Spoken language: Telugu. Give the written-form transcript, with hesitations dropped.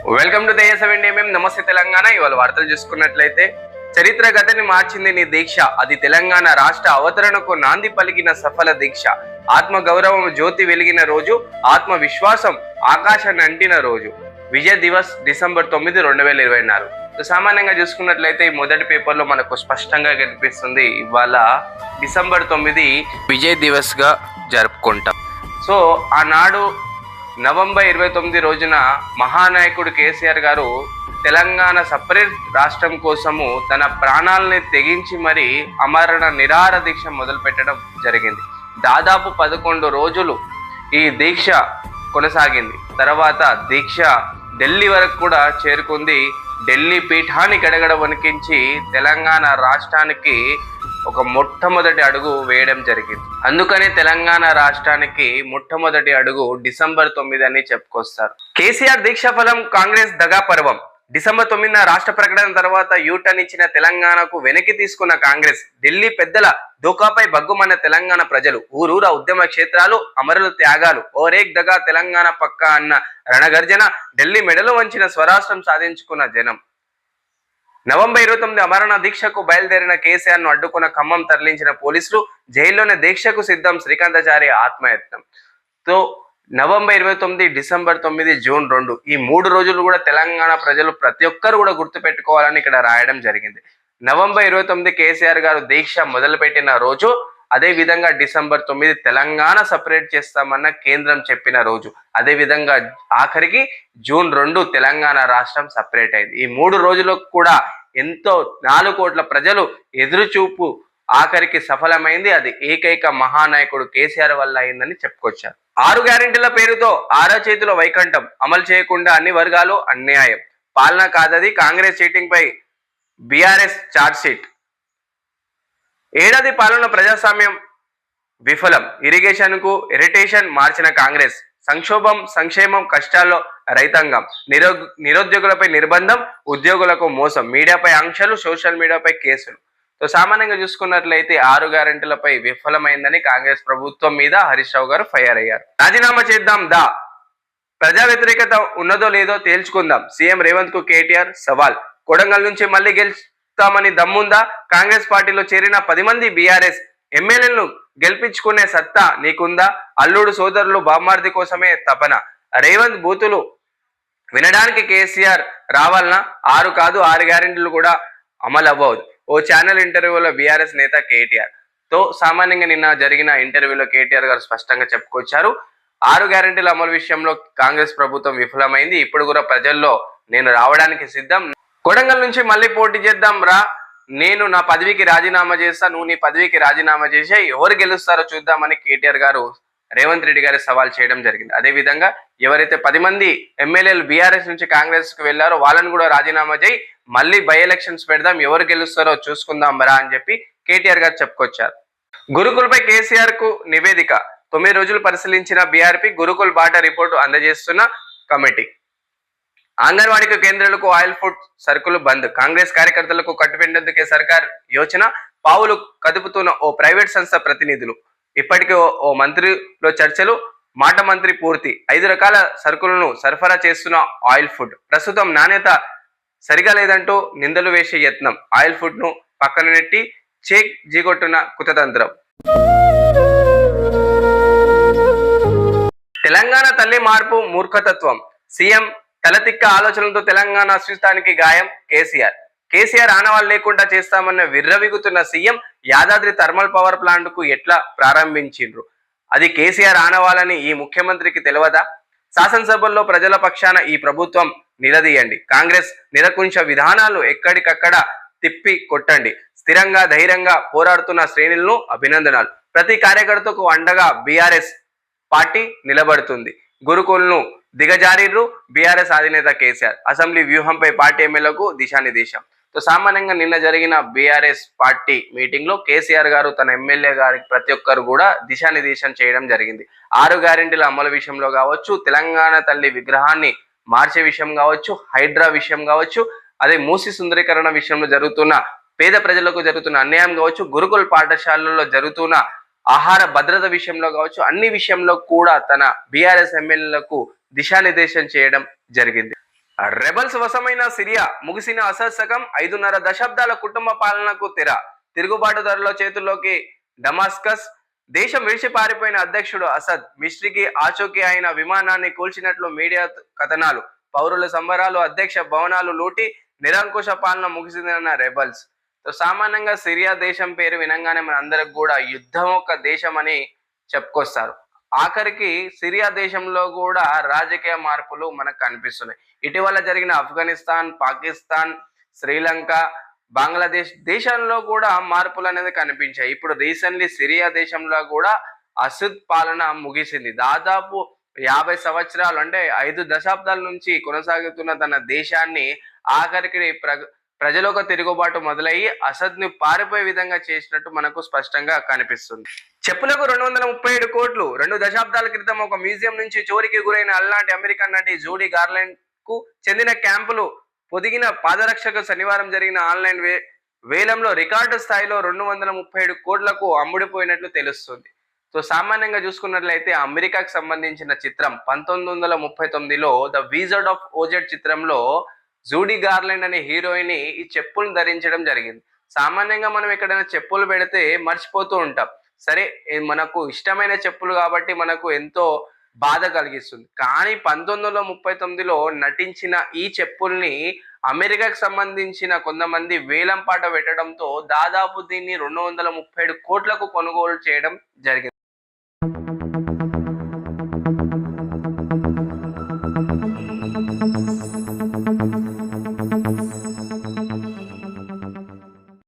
వెల్కమ్ టు తేజ7 నమస్తే తెలంగాణ. ఇవాళ వార్తలు చూసుకున్నట్లయితే చరిత్ర గతిని మార్చింది నీ దీక్ష, అది తెలంగాణ రాష్ట్ర అవతరణకు నాంది పలికిన సఫల దీక్ష. ఆత్మ గౌరవం జ్యోతి వెలిగిన రోజు, ఆత్మ విశ్వాసం ఆకాశాన్ని అంటిన రోజు. విజయ్ దివస్ డిసెంబర్ 9, 2024. సామాన్యంగా చూసుకున్నట్లయితే ఈ మొదటి పేపర్లో మనకు స్పష్టంగా కనిపిస్తుంది ఇవాళ డిసెంబర్ 9 విజయ్ దివస్ గా జరుపుకుంటాం. సో ఆనాడు నవంబర్ 29 రోజున మహానాయకుడు కేసీఆర్ గారు తెలంగాణ సపరేట్ రాష్ట్రం కోసము తన ప్రాణాలని తెగించి మరి అమరణ నిరాహార దీక్ష మొదలు పెట్టడం జరిగింది. దాదాపు 11 రోజులు ఈ దీక్ష కొనసాగింది. తర్వాత దీక్ష ఢిల్లీ వరకు కూడా చేరుకుంది. ఢిల్లీ పీఠాన్ని గడగడ వణికించి తెలంగాణ రాష్ట్రానికి ఒక మొట్టమొదటి అడుగు వేయడం జరిగింది. అందుకనే తెలంగాణ రాష్ట్రానికి మొట్టమొదటి అడుగు డిసెంబర్ 9 అని చెప్పుకొస్తారు. కేసీఆర్ దీక్ష ఫలం కాంగ్రెస్ దగా పర్వం. డిసెంబర్ 9 రాష్ట్ర ప్రకటన తర్వాత యూటర్న్ ఇచ్చిన తెలంగాణకు వెనక్కి తీసుకున్న కాంగ్రెస్, ఢిల్లీ పెద్దల దోకాపై బగ్గుమన్న తెలంగాణ ప్రజలు, ఊరూర ఉద్యమ క్షేత్రాలు, అమరుల త్యాగాలు, ఓరేక్ దగా తెలంగాణ పక్క అన్న రణగర్జన, ఢిల్లీ మెడలు వంచిన స్వరాష్ట్రం సాధించుకున్న జనం. నవంబర్ 29 అమరణ దీక్షకు బయలుదేరిన కేసీఆర్ ను అడ్డుకున్న ఖమ్మం తరలించిన పోలీసులు, జైల్లోనే దీక్షకు సిద్ధం శ్రీకాంతాచారి ఆత్మయత్నం. తో నవంబర్ 29, డిసెంబర్ 9, జూన్ 2 ఈ 3 రోజులు కూడా తెలంగాణ ప్రజలు ప్రతి ఒక్కరు కూడా గుర్తు పెట్టుకోవాలని ఇక్కడ రాయడం జరిగింది. నవంబర్ 29 కేసీఆర్ గారు దీక్ష మొదలుపెట్టిన రోజు, అదే విధంగా డిసెంబర్ 9 తెలంగాణ సపరేట్ చేస్తామన్న కేంద్రం చెప్పిన రోజు, అదే విధంగా ఆఖరికి జూన్ 2 తెలంగాణ రాష్ట్రం సపరేట్ అయింది. ఈ 3 రోజులకు కూడా ఎంతో 4 కోట్ల ప్రజలు ఎదురుచూపు ఆఖరికి సఫలమైంది. అది ఏకైక మహానాయకుడు కేసీఆర్ వల్ల అయిందని చెప్పుకొచ్చారు. 6 గ్యారెంటీల పేరుతో చేతిలో వైకంఠం, అమలు చేయకుండా అన్ని వర్గాలు అన్యాయం, పాలన కాదది కాంగ్రెస్ చీటింగ్ పై బీఆర్ఎస్ ఛార్జ్ షీట్. ఏడాది పాలన ప్రజాస్వామ్యం విఫలం, ఇరిగేషన్ కు ఇరిటేషన్ మార్చిన కాంగ్రెస్, సంక్షోభం సంక్షేమం కష్టాల్లో రైతాంగం, నిరుద్యోగులపై నిర్బంధం, ఉద్యోగులకు మోసం, మీడియాపై ఆంక్షలు, సోషల్ మీడియాపై కేసులు. సో సామాన్యంగా చూసుకున్నట్లయితే 6 గ్యారెంటీలపై విఫలమైందని కాంగ్రెస్ ప్రభుత్వం మీద హరీష్ రావు గారు ఫైర్ అయ్యారు. రాజీనామా చేద్దాం దా, ప్రజా వ్యతిరేకత ఉన్నదో లేదో తేల్చుకుందాం, సీఎం రేవంత్ కు కేటీఆర్ సవాల్. కొడంగల్ నుంచి మళ్ళీ గెలుస్తామని దమ్ముందా, కాంగ్రెస్ పార్టీలో చేరిన 10 మంది బీఆర్ఎస్ ఎమ్మెల్యేలను గెలిపించుకునే సత్తా నీకుందా, అల్లుడు సోదరులు బామ్మార్ది కోసమే తపన, రేవంత్ బూతులు వినడానికి కేసీఆర్ రావాలన్నా, 6 కాదు 6 గ్యారెంటీలు కూడా అమలు అవ్వదు. ఓ ఛానల్ ఇంటర్వ్యూలో బీఆర్ఎస్ నేత కేటీఆర్ తో సామాన్యంగా నిన్న జరిగిన ఇంటర్వ్యూలో కేటీఆర్ గారు స్పష్టంగా చెప్పుకొచ్చారు. 6 గ్యారెంటీల అమలు విషయంలో కాంగ్రెస్ ప్రభుత్వం విఫలమైంది. ఇప్పుడు కూడా ప్రజల్లో నేను రావడానికి సిద్ధం, కొడంగల్ నుంచి మళ్ళీ పోటీ చేద్దాం రా, నేను నా పదవికి రాజీనామా చేస్తా, నువ్వు నీ పదవికి రాజీనామా చేసే, ఎవరు గెలుస్తారో చూద్దామని కేటీఆర్ గారు రేవంత్ రెడ్డి గారి సవాల్ చేయడం జరిగింది. అదే విధంగా ఎవరైతే 10 మంది ఎమ్మెల్యేలు బీఆర్ఎస్ నుంచి కాంగ్రెస్ కు వెళ్లారో వాళ్ళని కూడా రాజీనామా చేయి, మళ్ళీ బై ఎలక్షన్స్ పెడదాం, ఎవరు గెలుస్తారో చూసుకుందాం బరా అని చెప్పి కేటీఆర్ గారు చెప్పుకొచ్చారు. గురుకుల్పై కేసీఆర్ కు నివేదిక, 9 రోజులు పరిశీలించిన బీఆర్పీ, గురుకుల్ బాట రిపోర్టు అందజేస్తున్న కమిటీ. అంగన్వాడీ కేంద్రాలకు ఆయిల్ ఫుడ్ సరుకులు బంద్, కాంగ్రెస్ కార్యకర్తలకు కట్టుబెట్టేందుకే సర్కార్ యోచన, పావులు కదుపుతున్న ఓ ప్రైవేట్ సంస్థ ప్రతినిధులు. ఇప్పటికే ఓ మంత్రిలో చర్చలు, మాట మంత్రి పూర్తి, 5 రకాల సరుకులను సరఫరా చేస్తున్న ఆయిల్ ఫుడ్, ప్రస్తుతం నాణ్యత సరిగా లేదంటూ నిందలు వేసే యత్నం, ఆయిల్ ఫుడ్ ను పక్కన నెట్టి చేక్ జీగొట్టున కుతతంత్రం. తెలంగాణ తల్లి మార్పు మూర్ఖతత్వం, సీఎం తలతిక్క ఆలోచనలతో తెలంగాణ అస్తిత్వానికి గాయం కేసీఆర్ ఆనవాళ్ళు లేకుండా చేస్తామన్న విర్రవిగుతున్న CM, Yadadri thermal power plant కు ఎట్లా ప్రారంభించిండ్రు, అది కేసీఆర్ ఆనవాళ్ళని ఈ ముఖ్యమంత్రికి తెలియదా? శాసనసభల్లో ప్రజల పక్షాన ఈ ప్రభుత్వం నిలదీయండి, కాంగ్రెస్ నిరకుంశ విధానాలు ఎక్కడికక్కడ తిప్పి కొట్టండి, స్థిరంగా ధైర్యంగా పోరాడుతున్న శ్రేణులను అభినందనాలు, ప్రతి కార్యకర్తకు అండగా బీఆర్ఎస్ పార్టీ నిలబడుతుంది, గురుకులను దిగజారిర్రు బీఆర్ఎస్ అధినేత కేసీఆర్, అసెంబ్లీ వ్యూహంపై పార్టీ ఎమ్మెల్యేలకు దిశానిర్దేశం. సో సామాన్యంగా నిన్న జరిగిన బీఆర్ఎస్ పార్టీ మీటింగ్ లో కేసీఆర్ గారు తన ఎమ్మెల్యే గారికి ప్రతి ఒక్కరు కూడా దిశానిర్దేశం చేయడం జరిగింది. 6 గ్యారెంటీల అమలు విషయంలో కావచ్చు, తెలంగాణ తల్లి విగ్రహాన్ని మార్చే విషయం కావచ్చు, హైడ్రా విషయం కావచ్చు, అదే మూసి సుందరీకరణ విషయంలో జరుగుతున్న పేద ప్రజలకు జరుగుతున్న అన్యాయం కావచ్చు, గురుకుల పాఠశాలల్లో జరుగుతున్న ఆహార భద్రత విషయంలో కావచ్చు, అన్ని విషయంలో కూడా తన బీఆర్ఎస్ ఎమ్మెల్యేలకు దిశానిర్దేశం చేయడం జరిగింది. రెబల్స్ వశమైన సిరియా ముగిసిన అసహసకం 5.5 దశాబ్దాల కుటుంబ పాలనకు తెర. తిరుగుబాటుదారుల చేతుల్లోకి డమాస్కస్. దేశం విడిచి పారిపోయిన అధ్యక్షుడు అసద్ మిస్ట్రీకి ఆచూకీ అయిన విమానాన్ని కూల్చినట్లు మీడియా కథనాలు. పౌరుల సంబరాలు, అధ్యక్ష భవనాలు లూటి, నిరంకుశ పాలన ముగిసిందన్న రెబల్స్. సామాన్యంగా సిరియా దేశం పేరు వినంగానే మన అందరికి కూడా యుద్ధం ఒక దేశం అని చెప్పుకొస్తారు. ఆఖరికి సిరియా దేశంలో కూడా రాజకీయ మార్పులు మనకు కనిపిస్తున్నాయి. ఇటీవల జరిగిన ఆఫ్ఘనిస్తాన్, పాకిస్తాన్, శ్రీలంక, బంగ్లాదేశ్ దేశంలో కూడా మార్పులు అనేది కనిపించాయి. ఇప్పుడు రీసెంట్లీ సిరియా దేశంలో కూడా అసద్ పాలన ముగిసింది. దాదాపు 50 సంవత్సరాలు అంటే 5 దశాబ్దాల నుంచి కొనసాగుతున్న తన దేశాన్ని ఆఖరికి ప్రజలకు తిరుగుబాటు మొదలయ్యి అసద్ ని పారిపోయే విధంగా చేసినట్టు మనకు స్పష్టంగా కనిపిస్తుంది. చెప్పులకు 237 కోట్లు. 2 దశాబ్దాల క్రితం ఒక మ్యూజియం నుంచి చోరీకి గురైన అలనాటి అమెరికన్ నటి జూడీ గార్లాండ్ కు చెందిన క్యాంపులు పొదిగిన పాదరక్షకు శనివారం జరిగిన ఆన్లైన్ వేలంలో రికార్డు స్థాయిలో 237 కోట్లకు అమ్ముడిపోయినట్లు తెలుస్తుంది. సో సామాన్యంగా చూసుకున్నట్లయితే అమెరికాకు సంబంధించిన చిత్రం 1939లో ద విజార్డ్ ఆఫ్ ఓజెడ్ చిత్రంలో జూడీ గార్లాండ్ అనే హీరోయిన్ ఈ చెప్పులు ధరించడం జరిగింది. సామాన్యంగా మనం ఎక్కడైనా చెప్పులు పెడితే మర్చిపోతూ ఉంటాం. సరే, మనకు ఇష్టమైన చెప్పులు కాబట్టి మనకు ఎంతో బాధ కలిగిస్తుంది. కానీ 1939లో నటించిన ఈ చెప్పుల్ని అమెరికాకు సంబంధించిన కొంతమంది వేలం పాట పెట్టడంతో దాదాపు దీన్ని 237 కోట్లకు కొనుగోలు చేయడం జరిగింది.